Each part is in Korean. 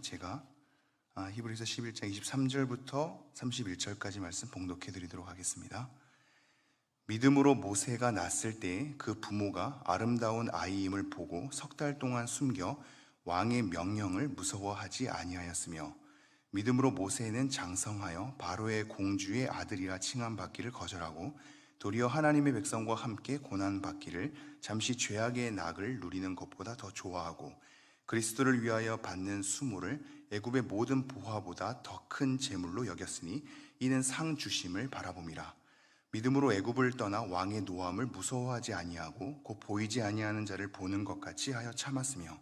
제가 히브리서 11장 23절부터 31절까지 말씀 봉독해 드리도록 하겠습니다. 믿음으로 모세가 낳았을 때 그 부모가 아름다운 아이임을 보고 석 달 동안 숨겨 왕의 명령을 무서워하지 아니하였으며, 믿음으로 모세는 장성하여 바로의 공주의 아들이라 칭함받기를 거절하고 도리어 하나님의 백성과 함께 고난받기를 잠시 죄악의 낙을 누리는 것보다 더 좋아하고, 그리스도를 위하여 받는 수모를 애굽의 모든 보화보다 더 큰 재물로 여겼으니 이는 상 주심을 바라봄이라. 믿음으로 애굽을 떠나 왕의 노함을 무서워하지 아니하고 곧 보이지 아니하는 자를 보는 것 같이 하여 참았으며,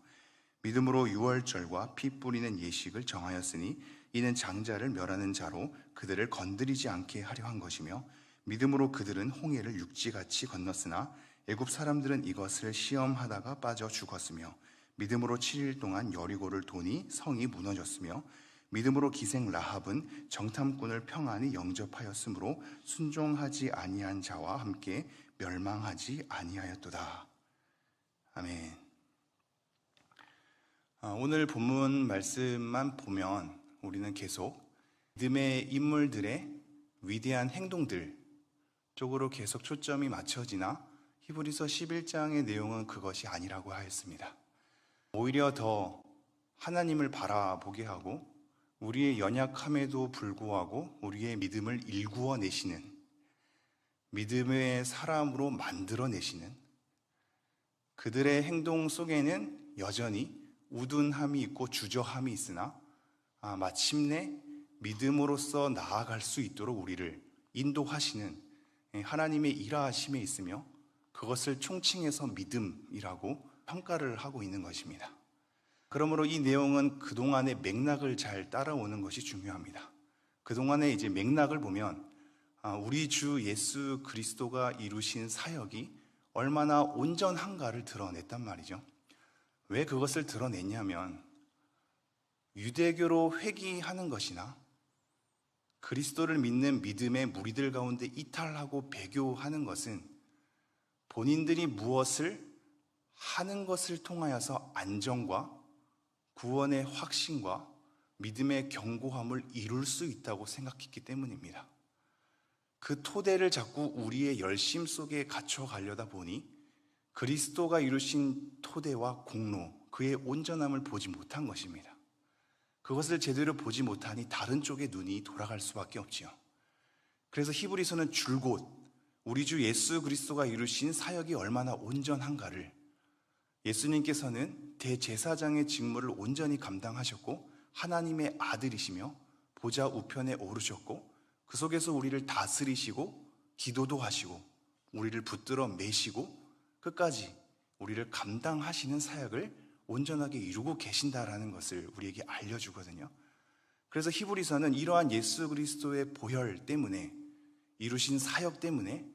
믿음으로 유월절과 피 뿌리는 예식을 정하였으니 이는 장자를 멸하는 자로 그들을 건드리지 않게 하려 한 것이며, 믿음으로 그들은 홍해를 육지같이 건넜으나 애굽 사람들은 이것을 시험하다가 빠져 죽었으며, 믿음으로 7일 동안 여리고를 도니 성이 무너졌으며, 믿음으로 기생 라합은 정탐꾼을 평안히 영접하였으므로 순종하지 아니한 자와 함께 멸망하지 아니하였도다. 아멘. 오늘 본문 말씀만 보면 우리는 계속 믿음의 인물들의 위대한 행동들 쪽으로 계속 초점이 맞춰지나 히브리서 11장의 내용은 그것이 아니라고 하였습니다. 오히려 더 하나님을 바라보게 하고 우리의 연약함에도 불구하고 우리의 믿음을 일구어내시는, 믿음의 사람으로 만들어내시는, 그들의 행동 속에는 여전히 우둔함이 있고 주저함이 있으나 마침내 믿음으로써 나아갈 수 있도록 우리를 인도하시는 하나님의 일하심에 있으며, 그것을 총칭해서 믿음이라고 평가를 하고 있는 것입니다. 그러므로 이 내용은 그동안의 맥락을 잘 따라오는 것이 중요합니다. 그동안의 이제 맥락을 보면 우리 주 예수 그리스도가 이루신 사역이 얼마나 온전한가를 드러냈단 말이죠. 왜 그것을 드러냈냐면, 유대교로 회귀하는 것이나 그리스도를 믿는 믿음의 무리들 가운데 이탈하고 배교하는 것은 본인들이 무엇을 하는 것을 통하여서 안정과 구원의 확신과 믿음의 견고함을 이룰 수 있다고 생각했기 때문입니다. 그 토대를 자꾸 우리의 열심 속에 갇혀 가려다 보니 그리스도가 이루신 토대와 공로, 그의 온전함을 보지 못한 것입니다. 그것을 제대로 보지 못하니 다른 쪽에 눈이 돌아갈 수밖에 없지요. 그래서 히브리서는 줄곧 우리 주 예수 그리스도가 이루신 사역이 얼마나 온전한가를, 예수님께서는 대제사장의 직무를 온전히 감당하셨고 하나님의 아들이시며 보좌 우편에 오르셨고 그 속에서 우리를 다스리시고 기도도 하시고 우리를 붙들어 매시고 끝까지 우리를 감당하시는 사역을 온전하게 이루고 계신다라는 것을 우리에게 알려주거든요. 그래서 히브리서는 이러한 예수 그리스도의 보혈 때문에, 이루신 사역 때문에,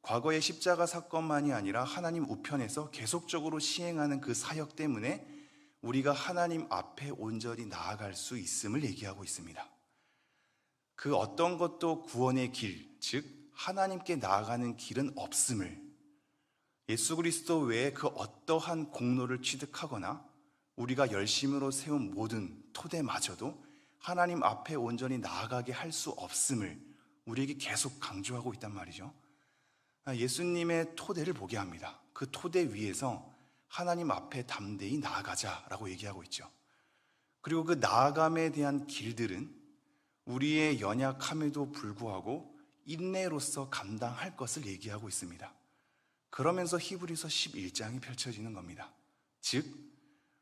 과거의 십자가 사건만이 아니라 하나님 우편에서 계속적으로 시행하는 그 사역 때문에 우리가 하나님 앞에 온전히 나아갈 수 있음을 얘기하고 있습니다. 그 어떤 것도 구원의 길, 즉 하나님께 나아가는 길은 없음을, 예수 그리스도 외에 그 어떠한 공로를 취득하거나 우리가 열심으로 세운 모든 토대마저도 하나님 앞에 온전히 나아가게 할 수 없음을 우리에게 계속 강조하고 있단 말이죠. 예수님의 토대를 보게 합니다. 그 토대 위에서 하나님 앞에 담대히 나아가자라고 얘기하고 있죠. 그리고 그 나아감에 대한 길들은 우리의 연약함에도 불구하고 인내로서 감당할 것을 얘기하고 있습니다. 그러면서 히브리서 11장이 펼쳐지는 겁니다. 즉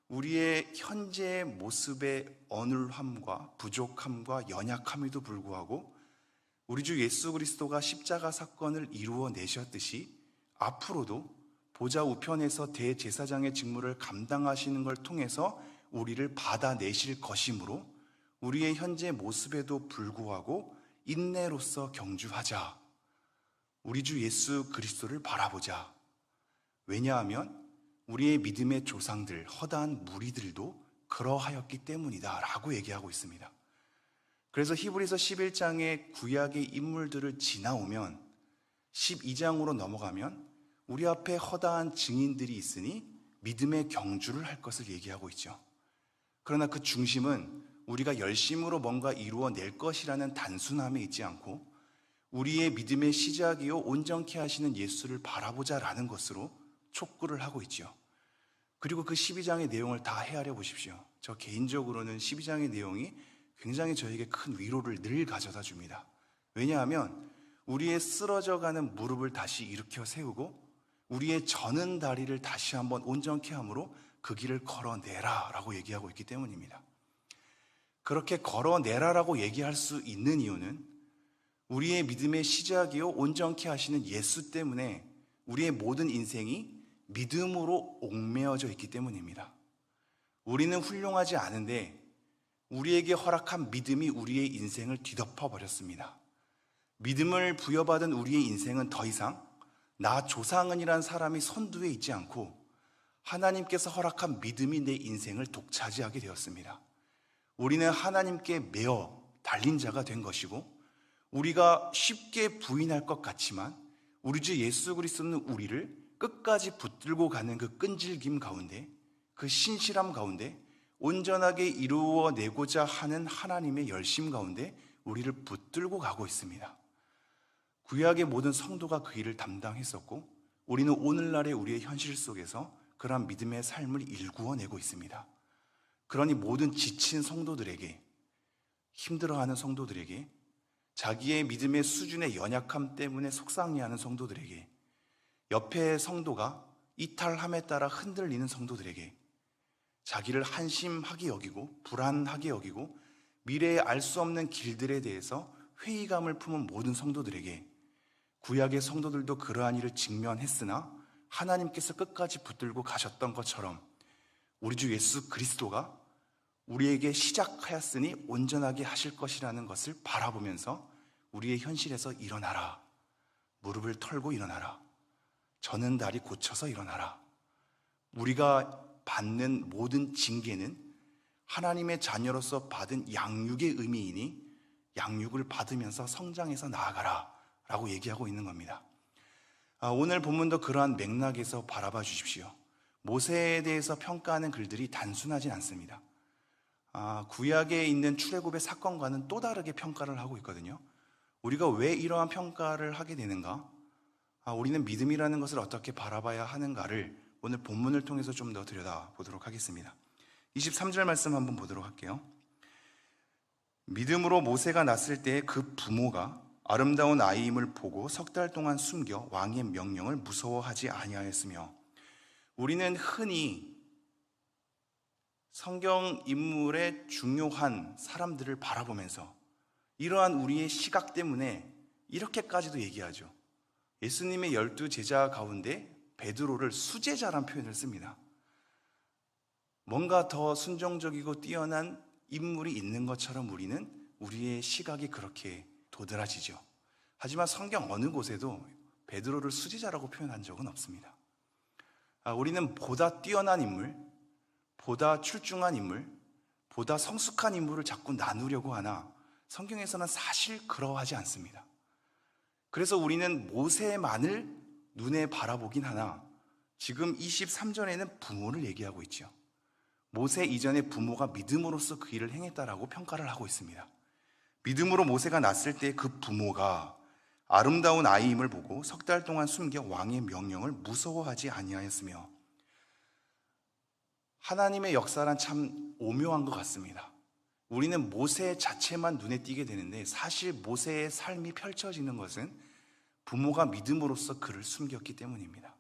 우리의 현재의 모습의 어눌함과 부족함과 연약함에도 불구하고 우리 주 예수 그리스도가 십자가 사건을 이루어 내셨듯이 앞으로도 보좌 우편에서 대제사장의 직무를 감당하시는 걸 통해서 우리를 받아내실 것이므로 우리의 현재 모습에도 불구하고 인내로서 경주하자. 우리 주 예수 그리스도를 바라보자. 왜냐하면 우리의 믿음의 조상들, 허다한 무리들도 그러하였기 때문이다 라고 얘기하고 있습니다. 그래서 히브리서 11장의 구약의 인물들을 지나오면 12장으로 넘어가면 우리 앞에 허다한 증인들이 있으니 믿음의 경주를 할 것을 얘기하고 있죠. 그러나 그 중심은 우리가 열심으로 뭔가 이루어낼 것이라는 단순함에 있지 않고 우리의 믿음의 시작이요 온전케 하시는 예수를 바라보자라는 것으로 촉구를 하고 있지요. 그리고 그 12장의 내용을 다 헤아려 보십시오. 저 개인적으로는 12장의 내용이 굉장히 저에게 큰 위로를 늘 가져다 줍니다. 왜냐하면 우리의 쓰러져가는 무릎을 다시 일으켜 세우고 우리의 저는 다리를 다시 한번 온전케 함으로 그 길을 걸어내라 라고 얘기하고 있기 때문입니다. 그렇게 걸어내라라고 얘기할 수 있는 이유는 우리의 믿음의 시작이요 온전케 하시는 예수 때문에 우리의 모든 인생이 믿음으로 옥매어져 있기 때문입니다. 우리는 훌륭하지 않은데 우리에게 허락한 믿음이 우리의 인생을 뒤덮어 버렸습니다. 믿음을 부여받은 우리의 인생은 더 이상 나 조상은이란 사람이 선두에 있지 않고 하나님께서 허락한 믿음이 내 인생을 독차지하게 되었습니다. 우리는 하나님께 매어 달린 자가 된 것이고 우리가 쉽게 부인할 것 같지만 우리 주 예수 그리스도는 우리를 끝까지 붙들고 가는 그 끈질김 가운데 그 신실함 가운데 온전하게 이루어내고자 하는 하나님의 열심 가운데 우리를 붙들고 가고 있습니다. 구약의 모든 성도가 그 일을 담당했었고 우리는 오늘날의 우리의 현실 속에서 그러한 믿음의 삶을 일구어내고 있습니다. 그러니 모든 지친 성도들에게, 힘들어하는 성도들에게, 자기의 믿음의 수준의 연약함 때문에 속상해하는 성도들에게, 옆의 성도가 이탈함에 따라 흔들리는 성도들에게, 자기를 한심하게 여기고 불안하게 여기고 미래에 알 수 없는 길들에 대해서 회의감을 품은 모든 성도들에게, 구약의 성도들도 그러한 일을 직면했으나 하나님께서 끝까지 붙들고 가셨던 것처럼 우리 주 예수 그리스도가 우리에게 시작하였으니 온전하게 하실 것이라는 것을 바라보면서 우리의 현실에서 일어나라, 무릎을 털고 일어나라, 저는 다리 고쳐서 일어나라. 우리가 받는 모든 징계는 하나님의 자녀로서 받은 양육의 의미이니 양육을 받으면서 성장해서 나아가라 라고 얘기하고 있는 겁니다. 오늘 본문도 그러한 맥락에서 바라봐 주십시오. 모세에 대해서 평가하는 글들이 단순하진 않습니다. 구약에 있는 출애굽의 사건과는 또 다르게 평가를 하고 있거든요. 우리가 왜 이러한 평가를 하게 되는가? 우리는 믿음이라는 것을 어떻게 바라봐야 하는가를 오늘 본문을 통해서 좀 더 들여다보도록 하겠습니다. 23절 말씀 한번 보도록 할게요. 믿음으로 모세가 낳았을 때 그 부모가 아름다운 아이임을 보고 석 달 동안 숨겨 왕의 명령을 무서워하지 아니하였으며, 우리는 흔히 성경 인물의 중요한 사람들을 바라보면서 이러한 우리의 시각 때문에 이렇게까지도 얘기하죠. 예수님의 12제자 가운데 베드로를 수제자란 표현을 씁니다. 뭔가 더 순종적이고 뛰어난 인물이 있는 것처럼 우리는 우리의 시각이 그렇게 도드라지죠. 하지만 성경 어느 곳에도 베드로를 수제자라고 표현한 적은 없습니다. 우리는 보다 뛰어난 인물, 보다 출중한 인물, 보다 성숙한 인물을 자꾸 나누려고 하나 성경에서는 사실 그러하지 않습니다. 그래서 우리는 모세만을 눈에 바라보긴 하나 지금 23절에는 부모를 얘기하고 있죠. 모세 이전에 부모가 믿음으로써 그 일을 행했다라고 평가를 하고 있습니다. 믿음으로 모세가 낳았을 때 그 부모가 아름다운 아이임을 보고 석 달 동안 숨겨 왕의 명령을 무서워하지 아니하였으며, 하나님의 역사란 참 오묘한 것 같습니다. 우리는 모세 자체만 눈에 띄게 되는데 사실 모세의 삶이 펼쳐지는 것은 부모가 믿음으로써 그를 숨겼기 때문입니다.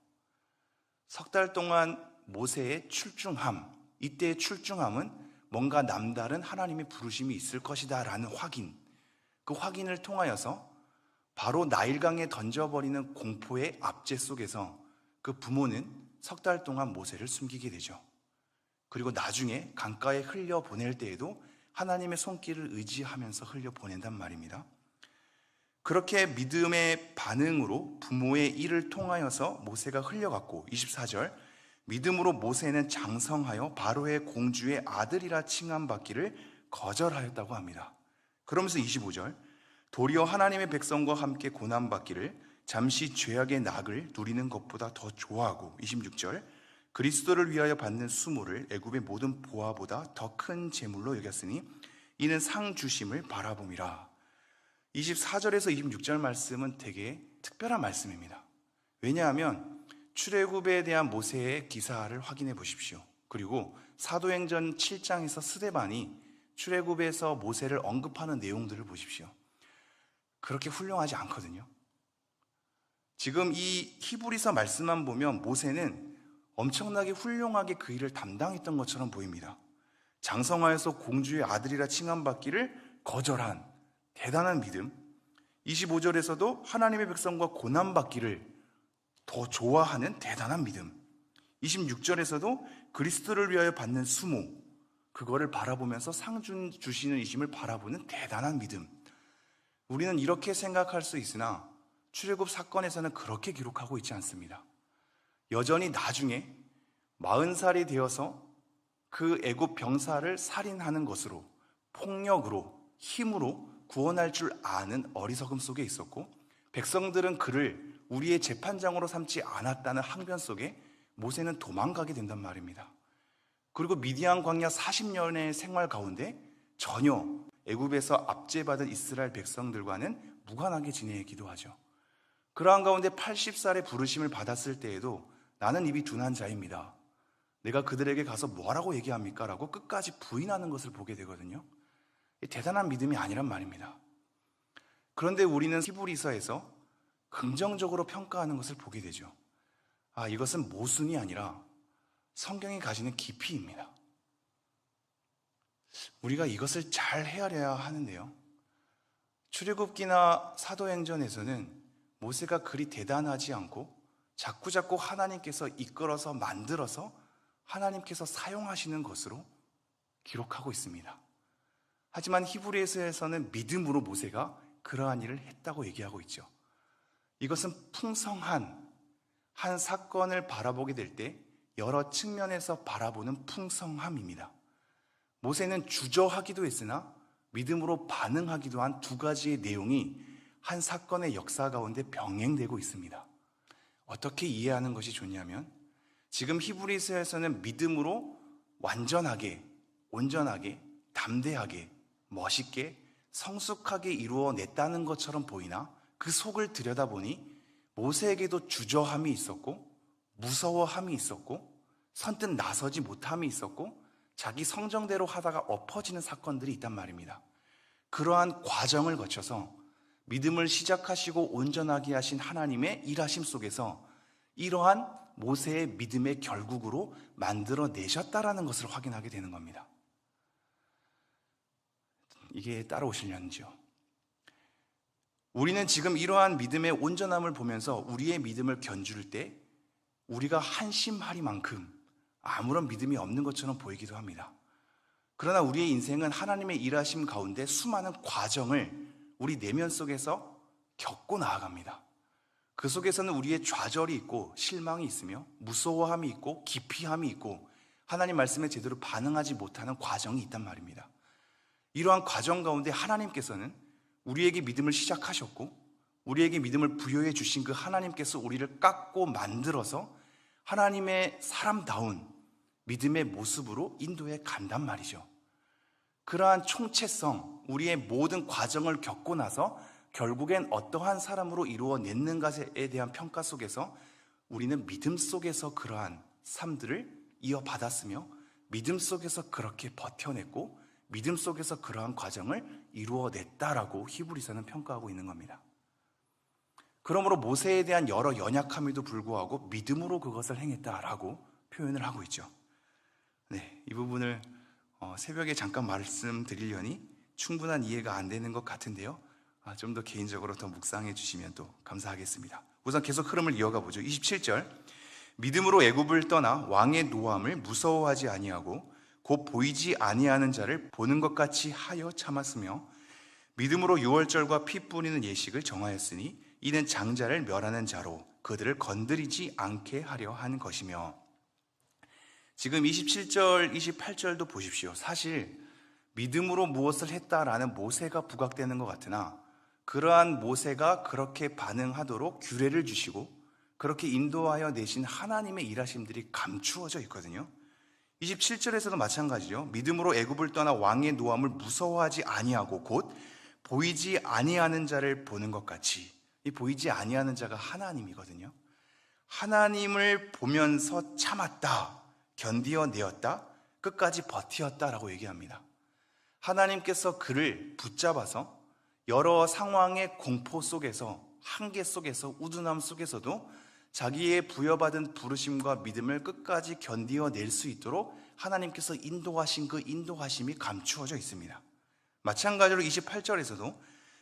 석 달 동안 모세의 출중함, 이때의 출중함은 뭔가 남다른 하나님의 부르심이 있을 것이다 라는 확인, 그 확인을 통하여서 바로 나일강에 던져버리는 공포의 압제 속에서 그 부모는 석 달 동안 모세를 숨기게 되죠. 그리고 나중에 강가에 흘려보낼 때에도 하나님의 손길을 의지하면서 흘려보낸단 말입니다. 그렇게 믿음의 반응으로 부모의 일을 통하여서 모세가 흘려갔고, 24절, 믿음으로 모세는 장성하여 바로의 공주의 아들이라 칭함받기를 거절하였다고 합니다. 그러면서 25절, 도리어 하나님의 백성과 함께 고난받기를 잠시 죄악의 낙을 누리는 것보다 더 좋아하고, 26절, 그리스도를 위하여 받는 수모를 애굽의 모든 보화보다 더 큰 재물로 여겼으니 이는 상 주심을 바라봄이라. 24절에서 26절 말씀은 되게 특별한 말씀입니다. 왜냐하면 출애굽에 대한 모세의 기사를 확인해 보십시오. 그리고 사도행전 7장에서 스데반이 출애굽에서 모세를 언급하는 내용들을 보십시오. 그렇게 훌륭하지 않거든요. 지금 이 히브리서 말씀만 보면 모세는 엄청나게 훌륭하게 그 일을 담당했던 것처럼 보입니다. 장성하여서 공주의 아들이라 칭함받기를 거절한 대단한 믿음. 25절에서도 하나님의 백성과 고난받기를 더 좋아하는 대단한 믿음. 26절에서도 그리스도를 위하여 받는 수모, 그거를 바라보면서 상 주시는 이심을 바라보는 대단한 믿음. 우리는 이렇게 생각할 수 있으나 출애굽 사건에서는 그렇게 기록하고 있지 않습니다. 여전히 나중에 40살이 되어서 그 애굽 병사를 살인하는 것으로, 폭력으로, 힘으로 구원할 줄 아는 어리석음 속에 있었고, 백성들은 그를 우리의 재판장으로 삼지 않았다는 항변 속에 모세는 도망가게 된단 말입니다. 그리고 미디안 광야 40년의 생활 가운데 전혀 애굽에서 압제받은 이스라엘 백성들과는 무관하게 지내기도 하죠. 그러한 가운데 80살의 부르심을 받았을 때에도 나는 입이 둔한 자입니다. 내가 그들에게 가서 뭐라고 얘기합니까? 라고 끝까지 부인하는 것을 보게 되거든요. 대단한 믿음이 아니란 말입니다. 그런데 우리는 히브리서에서 긍정적으로 평가하는 것을 보게 되죠. 이것은 모순이 아니라 성경이 가지는 깊이입니다. 우리가 이것을 잘 헤아려야 하는데요. 출애굽기나 사도행전에서는 모세가 그리 대단하지 않고 자꾸자꾸 하나님께서 이끌어서 만들어서 하나님께서 사용하시는 것으로 기록하고 있습니다. 하지만 히브리서에서는 믿음으로 모세가 그러한 일을 했다고 얘기하고 있죠. 이것은 풍성한 한 사건을 바라보게 될 때 여러 측면에서 바라보는 풍성함입니다. 모세는 주저하기도 했으나 믿음으로 반응하기도 한 두 가지의 내용이 한 사건의 역사 가운데 병행되고 있습니다. 어떻게 이해하는 것이 좋냐면, 지금 히브리서에서는 믿음으로 완전하게, 온전하게, 담대하게, 멋있게, 성숙하게 이루어냈다는 것처럼 보이나 그 속을 들여다보니 모세에게도 주저함이 있었고, 무서워함이 있었고, 선뜻 나서지 못함이 있었고, 자기 성정대로 하다가 엎어지는 사건들이 있단 말입니다. 그러한 과정을 거쳐서 믿음을 시작하시고 온전하게 하신 하나님의 일하심 속에서 이러한 모세의 믿음의 결국으로 만들어내셨다라는 것을 확인하게 되는 겁니다. 이게 따라오시려는지요? 우리는 지금 이러한 믿음의 온전함을 보면서 우리의 믿음을 견줄 때 우리가 한심하리만큼 아무런 믿음이 없는 것처럼 보이기도 합니다. 그러나 우리의 인생은 하나님의 일하심 가운데 수많은 과정을 우리 내면 속에서 겪고 나아갑니다. 그 속에서는 우리의 좌절이 있고 실망이 있으며 무서워함이 있고 기피함이 있고 하나님 말씀에 제대로 반응하지 못하는 과정이 있단 말입니다. 이러한 과정 가운데 하나님께서는 우리에게 믿음을 시작하셨고 우리에게 믿음을 부여해 주신 그 하나님께서 우리를 깎고 만들어서 하나님의 사람다운 믿음의 모습으로 인도해 간단 말이죠. 그러한 총체성, 우리의 모든 과정을 겪고 나서 결국엔 어떠한 사람으로 이루어냈는 것에 대한 평가 속에서 우리는 믿음 속에서 그러한 삶들을 이어받았으며 믿음 속에서 그렇게 버텨냈고 믿음 속에서 그러한 과정을 이루어냈다라고 히브리서는 평가하고 있는 겁니다. 그러므로 모세에 대한 여러 연약함에도 불구하고 믿음으로 그것을 행했다라고 표현을 하고 있죠. 네, 이 부분을 새벽에 잠깐 말씀드리려니 충분한 이해가 안 되는 것 같은데요. 좀 더 개인적으로 더 묵상해 주시면 또 감사하겠습니다. 우선 계속 흐름을 이어가 보죠. 27절, 믿음으로 애굽을 떠나 왕의 노함을 무서워하지 아니하고 곧 보이지 아니하는 자를 보는 것 같이 하여 참았으며 믿음으로 유월절과 피 뿌리는 예식을 정하였으니 이는 장자를 멸하는 자로 그들을 건드리지 않게 하려 한 것이며. 지금 27절, 28절도 보십시오. 사실 믿음으로 무엇을 했다라는 모세가 부각되는 것 같으나 그러한 모세가 그렇게 반응하도록 규례를 주시고 그렇게 인도하여 내신 하나님의 일하심들이 감추어져 있거든요. 27절에서도 마찬가지죠. 믿음으로 애굽을 떠나 왕의 노함을 무서워하지 아니하고 곧 보이지 아니하는 자를 보는 것 같이. 이 보이지 아니하는 자가 하나님이거든요. 하나님을 보면서 참았다, 견디어내었다, 끝까지 버티었다라고 얘기합니다. 하나님께서 그를 붙잡아서 여러 상황의 공포 속에서, 한계 속에서, 우둔함 속에서도 자기의 부여받은 부르심과 믿음을 끝까지 견디어낼 수 있도록 하나님께서 인도하신 그 인도하심이 감추어져 있습니다. 마찬가지로 28절에서도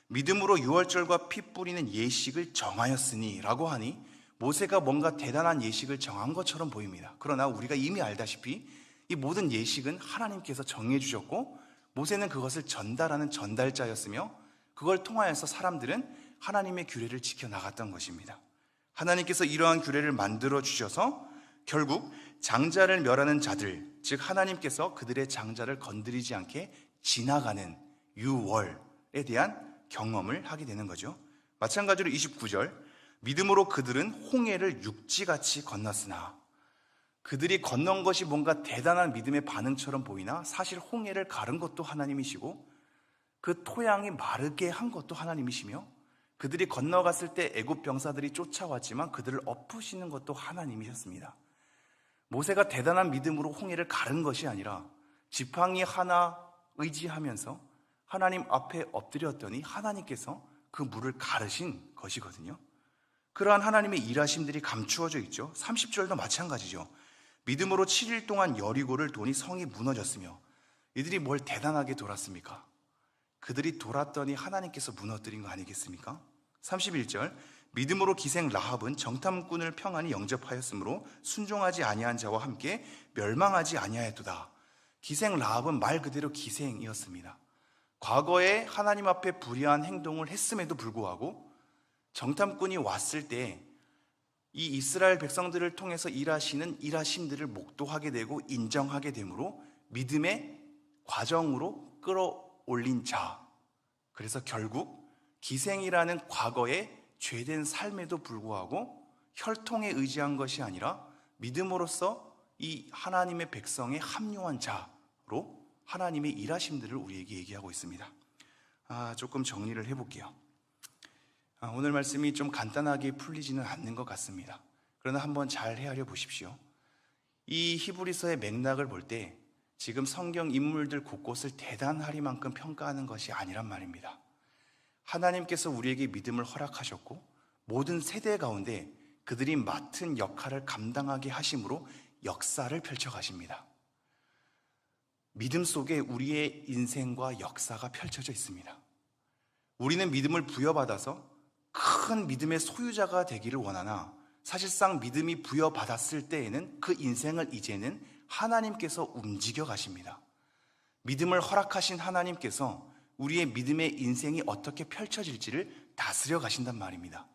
믿음으로 유월절과 피 뿌리는 예식을 정하였으니 라고 하니 모세가 뭔가 대단한 예식을 정한 것처럼 보입니다. 그러나 우리가 이미 알다시피 이 모든 예식은 하나님께서 정해 주셨고 모세는 그것을 전달하는 전달자였으며 그걸 통하여서 사람들은 하나님의 규례를 지켜나갔던 것입니다. 하나님께서 이러한 규례를 만들어 주셔서 결국 장자를 멸하는 자들, 즉 하나님께서 그들의 장자를 건드리지 않게 지나가는 유월에 대한 경험을 하게 되는 거죠. 마찬가지로 29절, 믿음으로 그들은 홍해를 육지같이 건넜으나, 그들이 건넌 것이 뭔가 대단한 믿음의 반응처럼 보이나 사실 홍해를 가른 것도 하나님이시고 그 토양이 마르게 한 것도 하나님이시며 그들이 건너갔을 때 애굽 병사들이 쫓아왔지만 그들을 엎으시는 것도 하나님이셨습니다. 모세가 대단한 믿음으로 홍해를 가른 것이 아니라 지팡이 하나 의지하면서 하나님 앞에 엎드렸더니 하나님께서 그 물을 가르신 것이거든요. 그러한 하나님의 일하심들이 감추어져 있죠. 30절도 마찬가지죠. 믿음으로 7일 동안 여리고를 도니 성이 무너졌으며, 이들이 뭘 대단하게 돌았습니까? 그들이 돌았더니 하나님께서 무너뜨린 거 아니겠습니까? 31절, 믿음으로 기생 라합은 정탐꾼을 평안히 영접하였으므로 순종하지 아니한 자와 함께 멸망하지 아니하였도다. 기생 라합은 말 그대로 기생이었습니다. 과거에 하나님 앞에 불의한 행동을 했음에도 불구하고 정탐꾼이 왔을 때 이 이스라엘 백성들을 통해서 일하시는 일하심들을 목도하게 되고 인정하게 되므로 믿음의 과정으로 끌어올린 자, 그래서 결국 기생이라는 과거의 죄된 삶에도 불구하고 혈통에 의지한 것이 아니라 믿음으로써 이 하나님의 백성에 합류한 자로 하나님의 일하심들을 우리에게 얘기하고 있습니다. 조금 정리를 해볼게요. 오늘 말씀이 좀 간단하게 풀리지는 않는 것 같습니다. 그러나 한번 잘 헤아려 보십시오. 이 히브리서의 맥락을 볼 때 지금 성경 인물들 곳곳을 대단하리만큼 평가하는 것이 아니란 말입니다. 하나님께서 우리에게 믿음을 허락하셨고 모든 세대 가운데 그들이 맡은 역할을 감당하게 하심으로 역사를 펼쳐가십니다. 믿음 속에 우리의 인생과 역사가 펼쳐져 있습니다. 우리는 믿음을 부여받아서 큰 믿음의 소유자가 되기를 원하나 사실상 믿음이 부여받았을 때에는 그 인생을 이제는 하나님께서 움직여 가십니다. 믿음을 허락하신 하나님께서 우리의 믿음의 인생이 어떻게 펼쳐질지를 다스려 가신단 말입니다.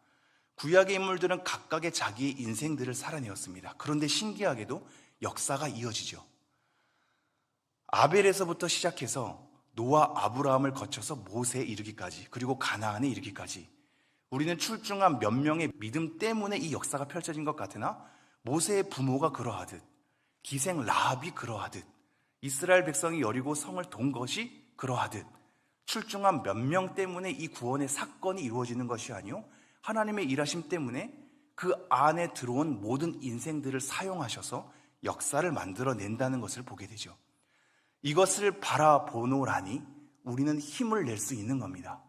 구약의 인물들은 각각의 자기의 인생들을 살아내었습니다. 그런데 신기하게도 역사가 이어지죠. 아벨에서부터 시작해서 노아, 아브라함을 거쳐서 모세에 이르기까지, 그리고 가나안에 이르기까지 우리는 출중한 몇 명의 믿음 때문에 이 역사가 펼쳐진 것 같으나 모세의 부모가 그러하듯, 기생 라합이 그러하듯, 이스라엘 백성이 여리고 성을 돈 것이 그러하듯 출중한 몇 명 때문에 이 구원의 사건이 이루어지는 것이 아니요 하나님의 일하심 때문에 그 안에 들어온 모든 인생들을 사용하셔서 역사를 만들어낸다는 것을 보게 되죠. 이것을 바라보노라니 우리는 힘을 낼 수 있는 겁니다.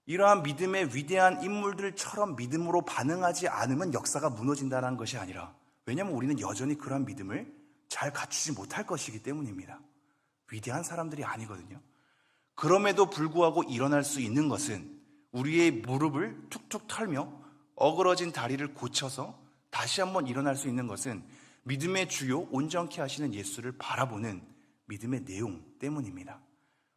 이러한 믿음의 위대한 인물들처럼 믿음으로 반응하지 않으면 역사가 무너진다는 것이 아니라, 왜냐하면 우리는 여전히 그러한 믿음을 잘 갖추지 못할 것이기 때문입니다. 위대한 사람들이 아니거든요. 그럼에도 불구하고 일어날 수 있는 것은 우리의 무릎을 툭툭 털며 어그러진 다리를 고쳐서 다시 한번 일어날 수 있는 것은 믿음의 주요 온전케 하시는 예수를 바라보는 믿음의 내용 때문입니다.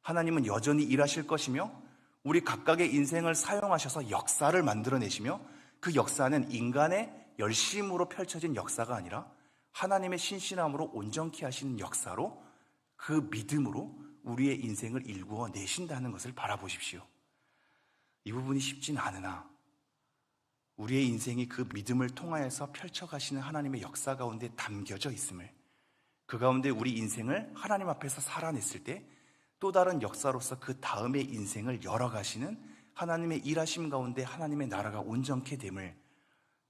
하나님은 여전히 일하실 것이며 우리 각각의 인생을 사용하셔서 역사를 만들어내시며 그 역사는 인간의 열심으로 펼쳐진 역사가 아니라 하나님의 신실함으로 온전케 하시는 역사로 그 믿음으로 우리의 인생을 일구어 내신다는 것을 바라보십시오. 이 부분이 쉽진 않으나 우리의 인생이 그 믿음을 통하여서 펼쳐가시는 하나님의 역사 가운데 담겨져 있음을, 그 가운데 우리 인생을 하나님 앞에서 살아냈을 때 또 다른 역사로서 그 다음의 인생을 열어가시는 하나님의 일하심 가운데 하나님의 나라가 온전케 됨을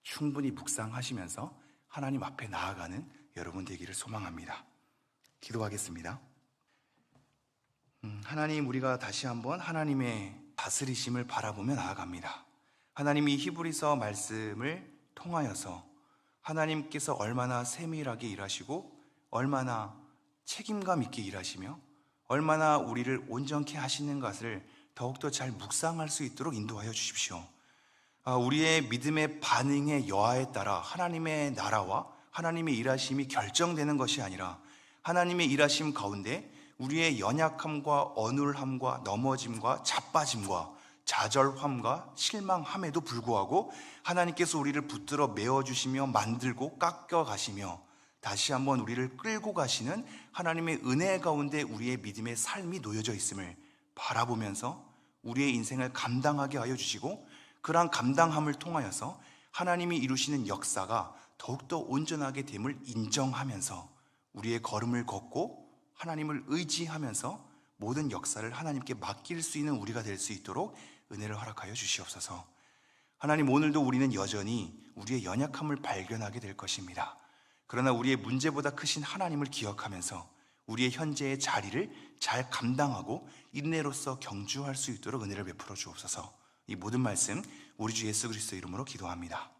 충분히 묵상하시면서 하나님 앞에 나아가는 여러분 되기를 소망합니다. 기도하겠습니다. 하나님, 우리가 다시 한번 하나님의 다스리심을 바라보며 나아갑니다. 하나님이 히브리서 말씀을 통하여서 하나님께서 얼마나 세밀하게 일하시고 얼마나 책임감 있게 일하시며 얼마나 우리를 온전케 하시는 것을 더욱더 잘 묵상할 수 있도록 인도하여 주십시오. 우리의 믿음의 반응의 여하에 따라 하나님의 나라와 하나님의 일하심이 결정되는 것이 아니라 하나님의 일하심 가운데 우리의 연약함과 어눌함과 넘어짐과 자빠짐과 좌절함과 실망함에도 불구하고 하나님께서 우리를 붙들어 메어주시며 만들고 깎여가시며 다시 한번 우리를 끌고 가시는 하나님의 은혜 가운데 우리의 믿음의 삶이 놓여져 있음을 바라보면서 우리의 인생을 감당하게 하여 주시고, 그러한 감당함을 통하여서 하나님이 이루시는 역사가 더욱더 온전하게 됨을 인정하면서 우리의 걸음을 걷고 하나님을 의지하면서 모든 역사를 하나님께 맡길 수 있는 우리가 될 수 있도록 은혜를 허락하여 주시옵소서. 하나님, 오늘도 우리는 여전히 우리의 연약함을 발견하게 될 것입니다. 그러나 우리의 문제보다 크신 하나님을 기억하면서 우리의 현재의 자리를 잘 감당하고 인내로서 경주할 수 있도록 은혜를 베풀어 주옵소서. 이 모든 말씀 우리 주 예수 그리스도 이름으로 기도합니다.